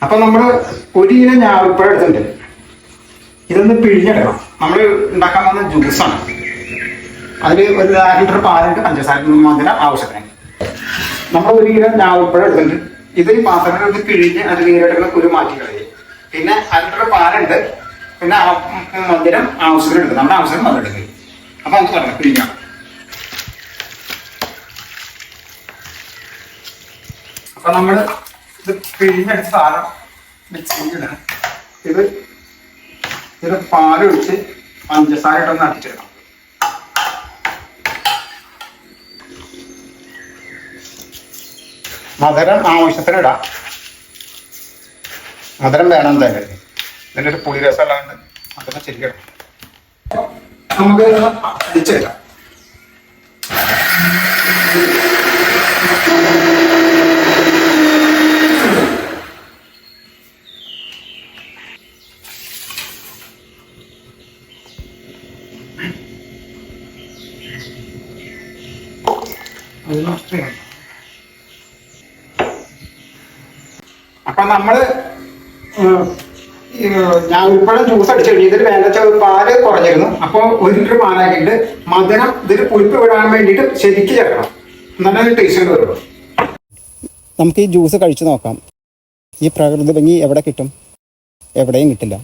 അപ്പൊ നമ്മൾ ഒരു കിലോ ഞാവൽപ്പഴം എടുത്തിട്ടുണ്ട്. ഇതൊന്ന് പിഴിഞ്ഞെടുക്കണം. നമ്മൾ ഉണ്ടാക്കാൻ പോകുന്ന ജ്യൂസാണ്. അതിൽ ഒരു 1 ലിറ്റർ പാലുണ്ട്, പഞ്ചസാര മധുരം ആവശ്യത്തിന്. നമ്മൾ 1 കിലോ ഞാവൽപ്പഴം എടുത്തിട്ടുണ്ട്. ഇത് ഈ പാത്രത്തിൽ ഒന്ന് പിഴിഞ്ഞ് അത് നീരെടുക്കുന്ന കുരു മാറ്റി കളയും. പിന്നെ 1 ലിറ്റർ പാലുണ്ട്, പിന്നെ മധുരം ആവശ്യത്തിന് എടുക്കും. നമ്മുടെ ആവശ്യത്തിന് മധുരം എടുക്കും. അപ്പൊ നമുക്ക് പറയാം പിഴിഞ്ഞാൽ. അപ്പൊ നമ്മൾ ഇത് പിഴിഞ്ഞെടുത്ത സാധനം മിക്സിയിലിടണം. ഇത് പാലൊഴിച്ച് പഞ്ചസാര ഇട്ടൊന്ന് അടിച്ചെടുക്കണം. മധുരം ആവശ്യത്തിന് ഇടാം. മധുരം വേണം എന്തായാലും. ഇതിൻ്റെ ഒരു പുളി രസം അല്ലാണ്ട് മധുരം ശരിക്കും നമുക്ക് അടിച്ചെടുക്കാം. അപ്പൊ നമ്മള് ഞാൻ ഉൾപ്പെടെ ജ്യൂസ് അടിച്ചു കഴിഞ്ഞു. ഇതിൽ വേണ്ട പാല് കുറഞ്ഞിരുന്നു. അപ്പോൾ 1 ലിറ്റർ പാലാക്കിയിട്ട് മധുരം ഇതിൽ പുളിപ്പ് വിടാൻ വേണ്ടിയിട്ട് ശരിക്ക് ചേർക്കണം. നല്ല ടേസ്റ്റ് വരുള്ളൂ. നമുക്ക് ഈ ജ്യൂസ് കഴിച്ചു നോക്കാം. ഈ പ്രകൃതി ഭംഗി എവിടെ കിട്ടും? എവിടെയും കിട്ടില്ല.